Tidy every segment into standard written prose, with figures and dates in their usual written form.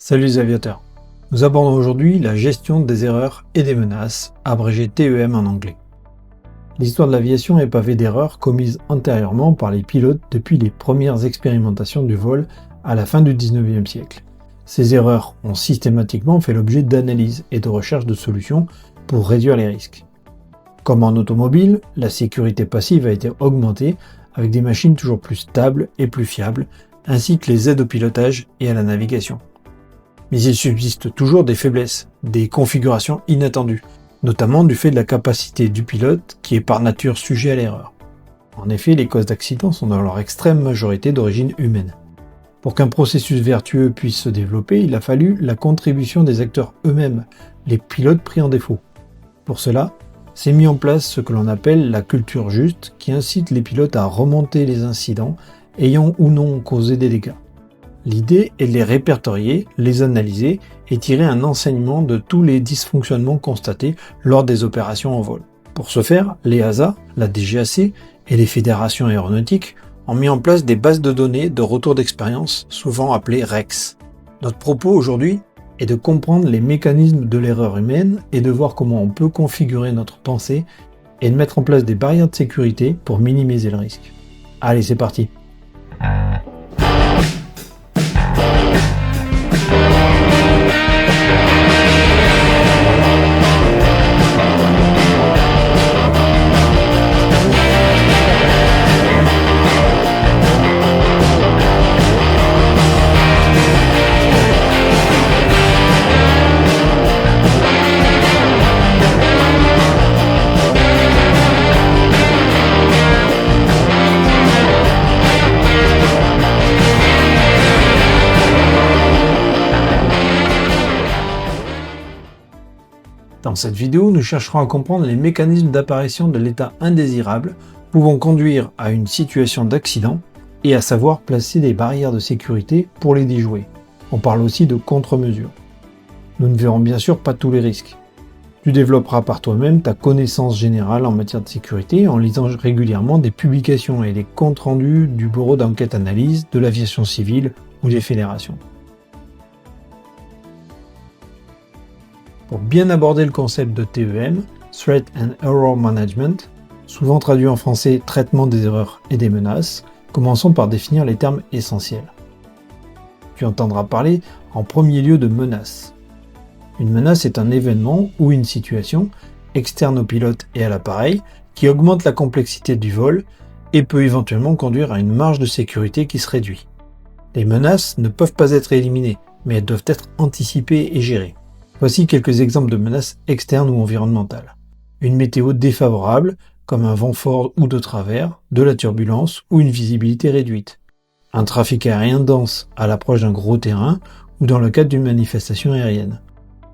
Salut les aviateurs. Nous abordons aujourd'hui la gestion des erreurs et des menaces, abrégé TEM en anglais. L'histoire de l'aviation est pavée d'erreurs commises antérieurement par les pilotes depuis les premières expérimentations du vol à la fin du 19e siècle. Ces erreurs ont systématiquement fait l'objet d'analyses et de recherches de solutions pour réduire les risques. Comme en automobile, la sécurité passive a été augmentée avec des machines toujours plus stables et plus fiables, ainsi que les aides au pilotage et à la navigation. Mais il subsiste toujours des faiblesses, des configurations inattendues, notamment du fait de la capacité du pilote qui est par nature sujet à l'erreur. En effet, les causes d'accidents sont dans leur extrême majorité d'origine humaine. Pour qu'un processus vertueux puisse se développer, il a fallu la contribution des acteurs eux-mêmes, les pilotes pris en défaut. Pour cela, s'est mis en place ce que l'on appelle la culture juste, qui incite les pilotes à remonter les incidents ayant ou non causé des dégâts. L'idée est de les répertorier, les analyser et tirer un enseignement de tous les dysfonctionnements constatés lors des opérations en vol. Pour ce faire, l'EASA, la DGAC et les fédérations aéronautiques ont mis en place des bases de données de retour d'expérience, souvent appelées REX. Notre propos aujourd'hui est de comprendre les mécanismes de l'erreur humaine et de voir comment on peut configurer notre pensée et de mettre en place des barrières de sécurité pour minimiser le risque. Allez, c'est parti! Dans cette vidéo, nous chercherons à comprendre les mécanismes d'apparition de l'état indésirable pouvant conduire à une situation d'accident et à savoir placer des barrières de sécurité pour les déjouer. On parle aussi de contre-mesures. Nous ne verrons bien sûr pas tous les risques. Tu développeras par toi-même ta connaissance générale en matière de sécurité en lisant régulièrement des publications et des comptes rendus du bureau d'enquête-analyse, de l'aviation civile ou des fédérations. Pour bien aborder le concept de TEM, Threat and Error Management, souvent traduit en français traitement des erreurs et des menaces, commençons par définir les termes essentiels. Tu entendras parler en premier lieu de menace. Une menace est un événement ou une situation externe au pilote et à l'appareil qui augmente la complexité du vol et peut éventuellement conduire à une marge de sécurité qui se réduit. Les menaces ne peuvent pas être éliminées, mais elles doivent être anticipées et gérées. Voici quelques exemples de menaces externes ou environnementales. Une météo défavorable, comme un vent fort ou de travers, de la turbulence ou une visibilité réduite. Un trafic aérien dense à l'approche d'un gros terrain ou dans le cadre d'une manifestation aérienne.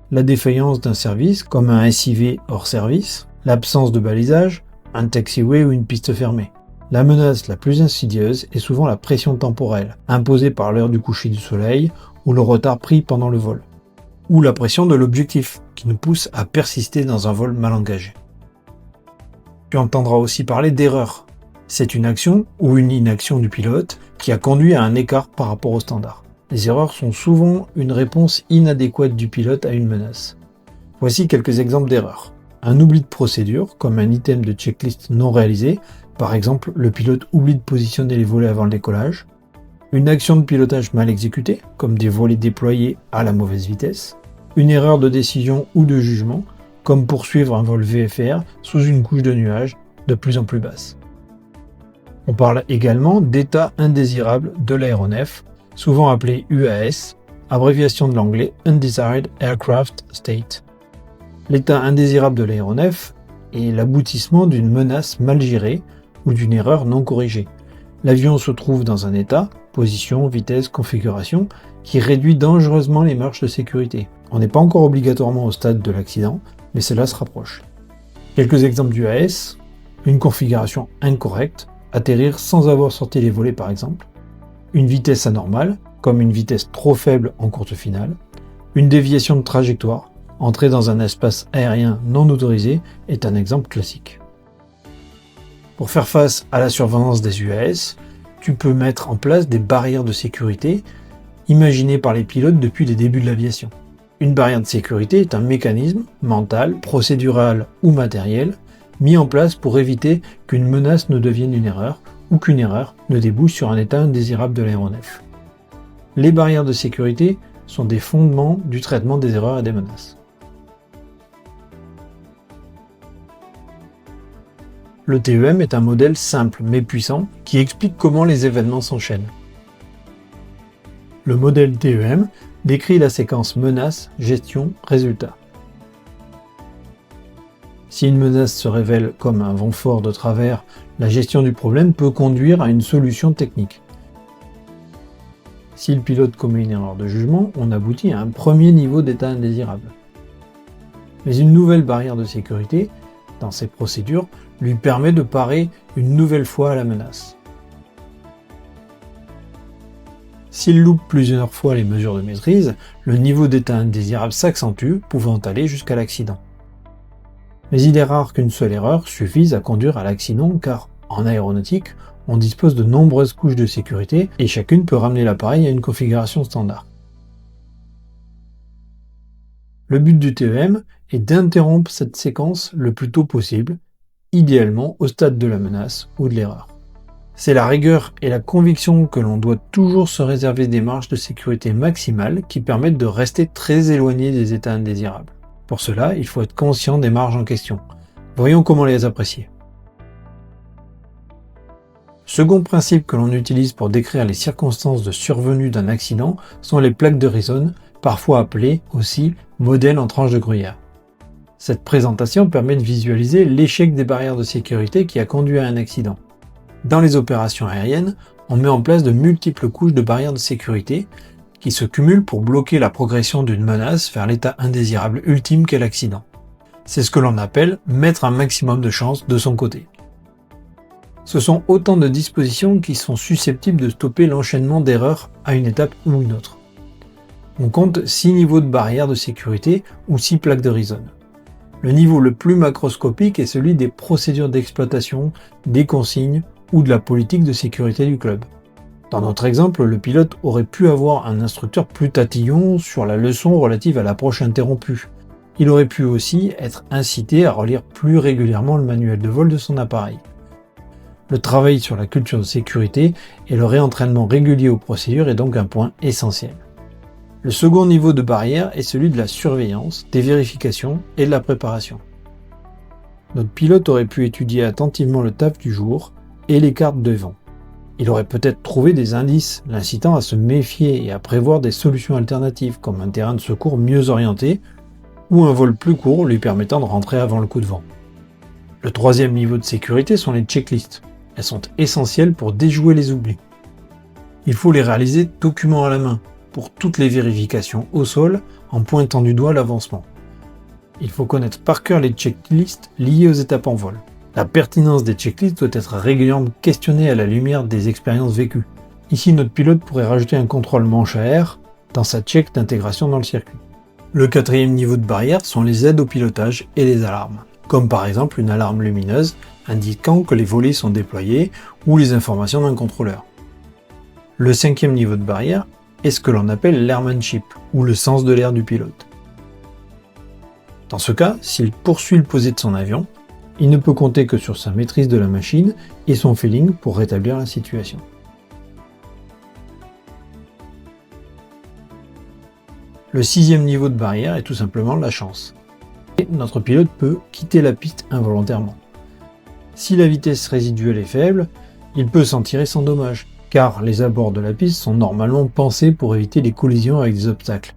La défaillance d'un service, comme un SIV hors service. L'absence de balisage, un taxiway ou une piste fermée. La menace la plus insidieuse est souvent la pression temporelle, imposée par l'heure du coucher du soleil ou le retard pris pendant le vol. Ou la pression de l'objectif, qui nous pousse à persister dans un vol mal engagé. Tu entendras aussi parler d'erreur. C'est une action ou une inaction du pilote qui a conduit à un écart par rapport au standard. Les erreurs sont souvent une réponse inadéquate du pilote à une menace. Voici quelques exemples d'erreurs. Un oubli de procédure, comme un item de checklist non réalisé, par exemple le pilote oublie de positionner les volets avant le décollage. Une action de pilotage mal exécutée, comme des volets déployés à la mauvaise vitesse. Une erreur de décision ou de jugement, comme poursuivre un vol VFR sous une couche de nuages de plus en plus basse. On parle également d'état indésirable de l'aéronef, souvent appelé UAS, abréviation de l'anglais Undesired Aircraft State. L'état indésirable de l'aéronef est l'aboutissement d'une menace mal gérée ou d'une erreur non corrigée. L'avion se trouve dans un état, position, vitesse, configuration, qui réduit dangereusement les marges de sécurité. On n'est pas encore obligatoirement au stade de l'accident, mais cela se rapproche. Quelques exemples d'UAS, une configuration incorrecte, atterrir sans avoir sorti les volets par exemple, une vitesse anormale, comme une vitesse trop faible en courte finale, une déviation de trajectoire, entrer dans un espace aérien non autorisé est un exemple classique. Pour faire face à la survenance des UAS, tu peux mettre en place des barrières de sécurité imaginée par les pilotes depuis les débuts de l'aviation. Une barrière de sécurité est un mécanisme, mental, procédural ou matériel, mis en place pour éviter qu'une menace ne devienne une erreur ou qu'une erreur ne débouche sur un état indésirable de l'aéronef. Les barrières de sécurité sont des fondements du traitement des erreurs et des menaces. Le TEM est un modèle simple mais puissant qui explique comment les événements s'enchaînent. Le modèle TEM décrit la séquence menace, gestion, résultat. Si une menace se révèle comme un vent fort de travers, la gestion du problème peut conduire à une solution technique. Si le pilote commet une erreur de jugement, on aboutit à un premier niveau d'état indésirable. Mais une nouvelle barrière de sécurité, dans ces procédures, lui permet de parer une nouvelle fois à la menace. S'il loupe plusieurs fois les mesures de maîtrise, le niveau d'état indésirable s'accentue, pouvant aller jusqu'à l'accident. Mais il est rare qu'une seule erreur suffise à conduire à l'accident car, en aéronautique, on dispose de nombreuses couches de sécurité et chacune peut ramener l'appareil à une configuration standard. Le but du TEM est d'interrompre cette séquence le plus tôt possible, idéalement au stade de la menace ou de l'erreur. C'est la rigueur et la conviction que l'on doit toujours se réserver des marges de sécurité maximales qui permettent de rester très éloigné des états indésirables. Pour cela, il faut être conscient des marges en question. Voyons comment les apprécier. Second principe que l'on utilise pour décrire les circonstances de survenue d'un accident sont les plaques de Rison, parfois appelées aussi modèles en tranche de gruyère. Cette présentation permet de visualiser l'échec des barrières de sécurité qui a conduit à un accident. Dans les opérations aériennes, on met en place de multiples couches de barrières de sécurité qui se cumulent pour bloquer la progression d'une menace vers l'état indésirable ultime qu'est l'accident. C'est ce que l'on appelle mettre un maximum de chance de son côté. Ce sont autant de dispositions qui sont susceptibles de stopper l'enchaînement d'erreurs à une étape ou une autre. On compte 6 niveaux de barrières de sécurité ou 6 plaques de Rison. Le niveau le plus macroscopique est celui des procédures d'exploitation, des consignes ou de la politique de sécurité du club. Dans notre exemple, le pilote aurait pu avoir un instructeur plus tatillon sur la leçon relative à l'approche interrompue. Il aurait pu aussi être incité à relire plus régulièrement le manuel de vol de son appareil. Le travail sur la culture de sécurité et le réentraînement régulier aux procédures est donc un point essentiel. Le second niveau de barrière est celui de la surveillance, des vérifications et de la préparation. Notre pilote aurait pu étudier attentivement le TAF du jour et les cartes de vent. Il aurait peut-être trouvé des indices l'incitant à se méfier et à prévoir des solutions alternatives comme un terrain de secours mieux orienté ou un vol plus court lui permettant de rentrer avant le coup de vent. Le troisième niveau de sécurité sont les checklists. Elles sont essentielles pour déjouer les oublis. Il faut les réaliser document à la main pour toutes les vérifications au sol en pointant du doigt l'avancement. Il faut connaître par cœur les checklists liées aux étapes en vol. La pertinence des checklists doit être régulièrement questionnée à la lumière des expériences vécues. Ici, notre pilote pourrait rajouter un contrôle manche à air dans sa check d'intégration dans le circuit. Le quatrième niveau de barrière sont les aides au pilotage et les alarmes, comme par exemple une alarme lumineuse indiquant que les volets sont déployés ou les informations d'un contrôleur. Le cinquième niveau de barrière est ce que l'on appelle l'airmanship, ou le sens de l'air du pilote. Dans ce cas, s'il poursuit le posé de son avion, il ne peut compter que sur sa maîtrise de la machine et son feeling pour rétablir la situation. Le sixième niveau de barrière est tout simplement la chance. Et notre pilote peut quitter la piste involontairement. Si la vitesse résiduelle est faible, il peut s'en tirer sans dommage, car les abords de la piste sont normalement pensés pour éviter les collisions avec des obstacles.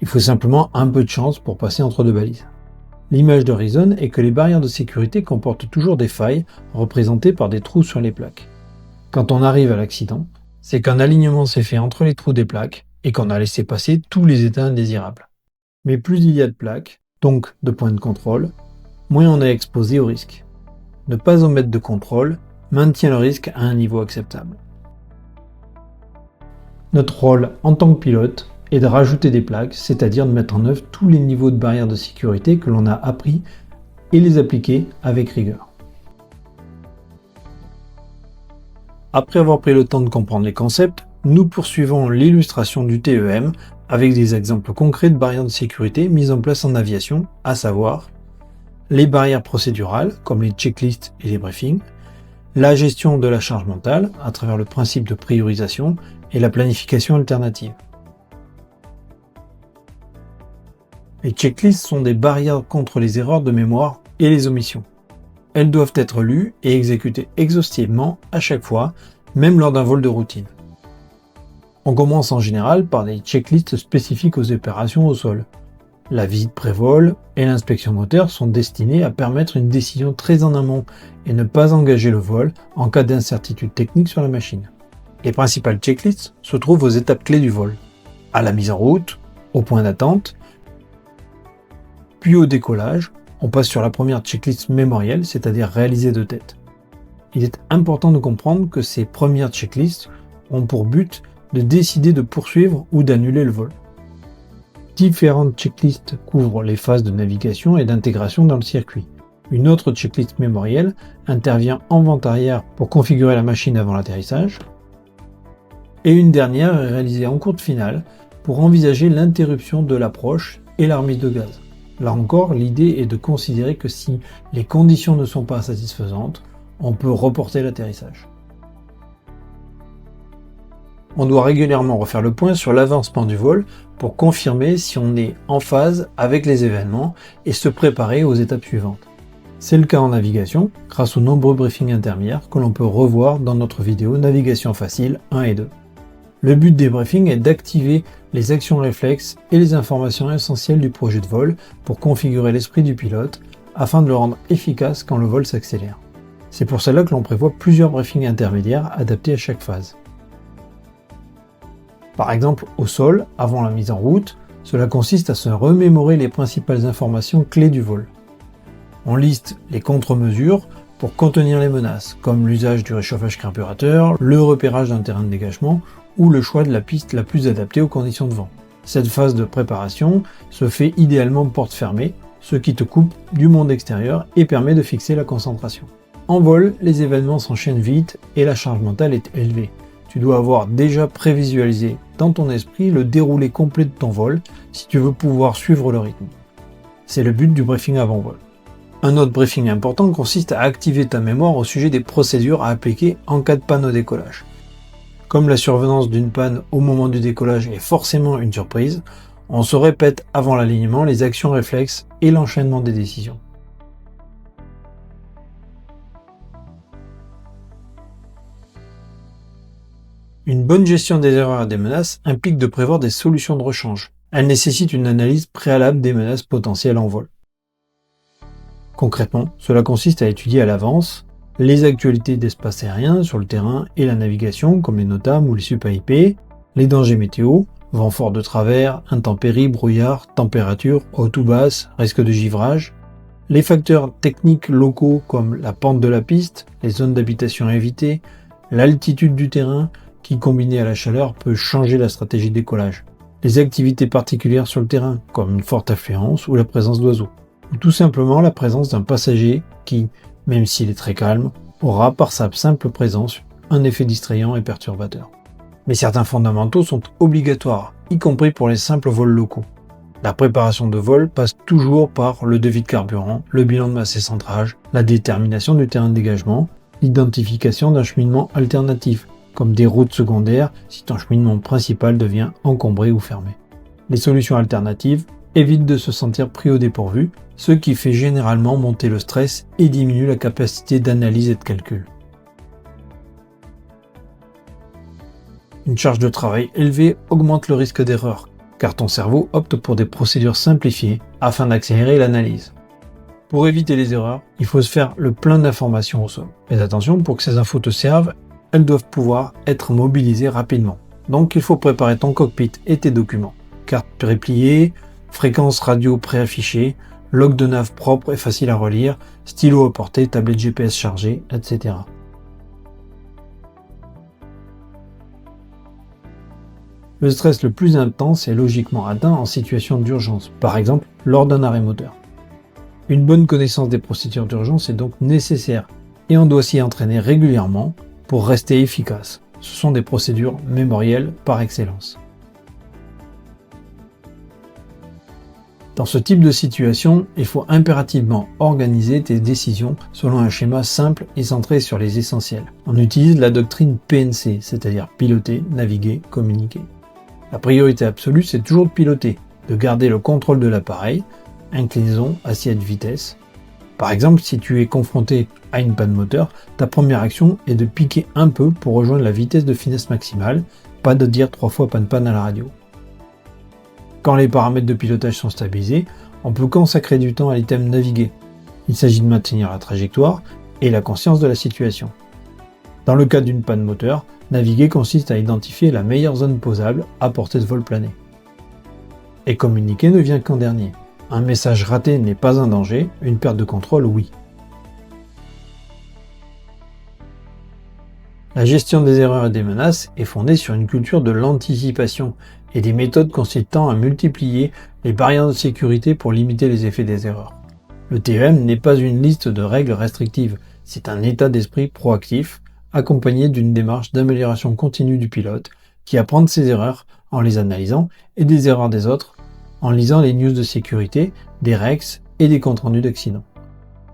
Il faut simplement un peu de chance pour passer entre deux balises. L'image de Rison est que les barrières de sécurité comportent toujours des failles représentées par des trous sur les plaques. Quand on arrive à l'accident, c'est qu'un alignement s'est fait entre les trous des plaques et qu'on a laissé passer tous les états indésirables. Mais plus il y a de plaques, donc de points de contrôle, moins on est exposé au risque. Ne pas omettre de contrôle maintient le risque à un niveau acceptable. Notre rôle en tant que pilote est de rajouter des plaques, c'est-à-dire de mettre en œuvre tous les niveaux de barrières de sécurité que l'on a appris et les appliquer avec rigueur. Après avoir pris le temps de comprendre les concepts, nous poursuivons l'illustration du TEM avec des exemples concrets de barrières de sécurité mises en place en aviation, à savoir les barrières procédurales, comme les checklists et les briefings, la gestion de la charge mentale à travers le principe de priorisation et la planification alternative. Les checklists sont des barrières contre les erreurs de mémoire et les omissions. Elles doivent être lues et exécutées exhaustivement à chaque fois, même lors d'un vol de routine. On commence en général par des checklists spécifiques aux opérations au sol. La visite pré-vol et l'inspection moteur sont destinées à permettre une décision très en amont et ne pas engager le vol en cas d'incertitude technique sur la machine. Les principales checklists se trouvent aux étapes clés du vol, à la mise en route, au point d'attente, puis au décollage. On passe sur la première checklist mémorielle, c'est-à-dire réalisée de tête. Il est important de comprendre que ces premières checklists ont pour but de décider de poursuivre ou d'annuler le vol. Différentes checklists couvrent les phases de navigation et d'intégration dans le circuit. Une autre checklist mémorielle intervient en vente arrière pour configurer la machine avant l'atterrissage. Et une dernière est réalisée en courte finale pour envisager l'interruption de l'approche et la remise de gaz. Là encore, l'idée est de considérer que si les conditions ne sont pas satisfaisantes, on peut reporter l'atterrissage. On doit régulièrement refaire le point sur l'avancement du vol pour confirmer si on est en phase avec les événements et se préparer aux étapes suivantes. C'est le cas en navigation, grâce aux nombreux briefings intermédiaires que l'on peut revoir dans notre vidéo Navigation facile 1 et 2. Le but des briefings est d'activer les actions réflexes et les informations essentielles du projet de vol pour configurer l'esprit du pilote afin de le rendre efficace quand le vol s'accélère. C'est pour cela que l'on prévoit plusieurs briefings intermédiaires adaptés à chaque phase. Par exemple, au sol, avant la mise en route, cela consiste à se remémorer les principales informations clés du vol. On liste les contre-mesures pour contenir les menaces, comme l'usage du réchauffage carburateur, le repérage d'un terrain de dégagement ou le choix de la piste la plus adaptée aux conditions de vent. Cette phase de préparation se fait idéalement porte fermée, ce qui te coupe du monde extérieur et permet de fixer la concentration. En vol, les événements s'enchaînent vite et la charge mentale est élevée. Tu dois avoir déjà prévisualisé dans ton esprit le déroulé complet de ton vol si tu veux pouvoir suivre le rythme. C'est le but du briefing avant-vol. Un autre briefing important consiste à activer ta mémoire au sujet des procédures à appliquer en cas de panne au décollage. Comme la survenance d'une panne au moment du décollage est forcément une surprise, on se répète avant l'alignement les actions réflexes et l'enchaînement des décisions. Une bonne gestion des erreurs et des menaces implique de prévoir des solutions de rechange. Elle nécessite une analyse préalable des menaces potentielles en vol. Concrètement, cela consiste à étudier à l'avance les actualités d'espace aérien sur le terrain et la navigation, comme les NOTAM ou les SUP-AIP, les dangers météo, vent fort de travers, intempéries, brouillard, température, haute ou basse, risque de givrage, les facteurs techniques locaux comme la pente de la piste, les zones d'habitation à éviter, l'altitude du terrain, qui combiné à la chaleur peut changer la stratégie de décollage, les activités particulières sur le terrain, comme une forte affluence ou la présence d'oiseaux, ou tout simplement la présence d'un passager qui, même s'il est très calme, aura par sa simple présence un effet distrayant et perturbateur. Mais certains fondamentaux sont obligatoires, y compris pour les simples vols locaux. La préparation de vol passe toujours par le devis de carburant, le bilan de masse et centrage, la détermination du terrain de dégagement, l'identification d'un cheminement alternatif, comme des routes secondaires si ton cheminement principal devient encombré ou fermé. Les solutions alternatives évitent de se sentir pris au dépourvu, ce qui fait généralement monter le stress et diminue la capacité d'analyse et de calcul. Une charge de travail élevée augmente le risque d'erreur, car ton cerveau opte pour des procédures simplifiées afin d'accélérer l'analyse. Pour éviter les erreurs, il faut se faire le plein d'informations au sol. Mais attention, pour que ces infos te servent, elles doivent pouvoir être mobilisées rapidement. Donc il faut préparer ton cockpit et tes documents. Carte prépliée, fréquence radio préaffichée, log de nav propre et facile à relire, stylo à portée, tablette GPS chargée, etc. Le stress le plus intense est logiquement atteint en situation d'urgence, par exemple lors d'un arrêt moteur. Une bonne connaissance des procédures d'urgence est donc nécessaire et on doit s'y entraîner régulièrement pour rester efficace. Ce sont des procédures mémorielles par excellence. Dans ce type de situation, il faut impérativement organiser tes décisions selon un schéma simple et centré sur les essentiels. On utilise la doctrine PNC, c'est-à-dire piloter, naviguer, communiquer. La priorité absolue, c'est toujours de piloter, de garder le contrôle de l'appareil, inclinaison, assiette, vitesse. Par exemple, si tu es confronté à une panne moteur, ta première action est de piquer un peu pour rejoindre la vitesse de finesse maximale, pas de dire 3 fois panne à la radio. Quand les paramètres de pilotage sont stabilisés, on peut consacrer du temps à l'item naviguer. Il s'agit de maintenir la trajectoire et la conscience de la situation. Dans le cas d'une panne moteur, naviguer consiste à identifier la meilleure zone posable à portée de vol plané. Et communiquer ne vient qu'en dernier. Un message raté n'est pas un danger, une perte de contrôle, oui. La gestion des erreurs et des menaces est fondée sur une culture de l'anticipation et des méthodes consistant à multiplier les barrières de sécurité pour limiter les effets des erreurs. Le TEM n'est pas une liste de règles restrictives, c'est un état d'esprit proactif, accompagné d'une démarche d'amélioration continue du pilote, qui apprend de ses erreurs en les analysant et des erreurs des autres en lisant les news de sécurité, des REX et des comptes rendus d'accidents.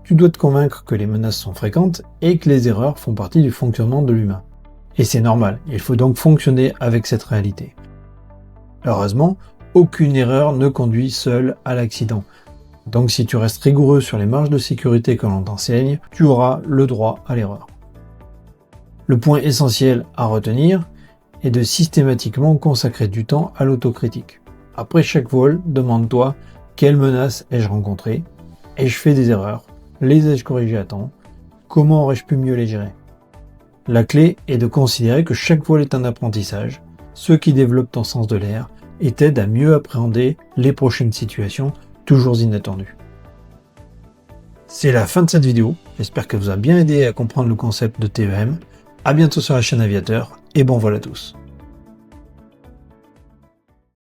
Tu dois te convaincre que les menaces sont fréquentes et que les erreurs font partie du fonctionnement de l'humain. Et c'est normal, il faut donc fonctionner avec cette réalité. Heureusement, aucune erreur ne conduit seule à l'accident. Donc si tu restes rigoureux sur les marges de sécurité que l'on t'enseigne, tu auras le droit à l'erreur. Le point essentiel à retenir est de systématiquement consacrer du temps à l'autocritique. Après chaque vol, demande-toi quelle menace ai-je rencontrée? Ai-je fait des erreurs? Les ai-je corrigées à temps? Comment aurais-je pu mieux les gérer? La clé est de considérer que chaque vol est un apprentissage, ce qui développe ton sens de l'air et t'aide à mieux appréhender les prochaines situations toujours inattendues. C'est la fin de cette vidéo, j'espère qu'elle vous a bien aidé à comprendre le concept de TEM. À bientôt sur la chaîne Aviateur et bon vol à tous.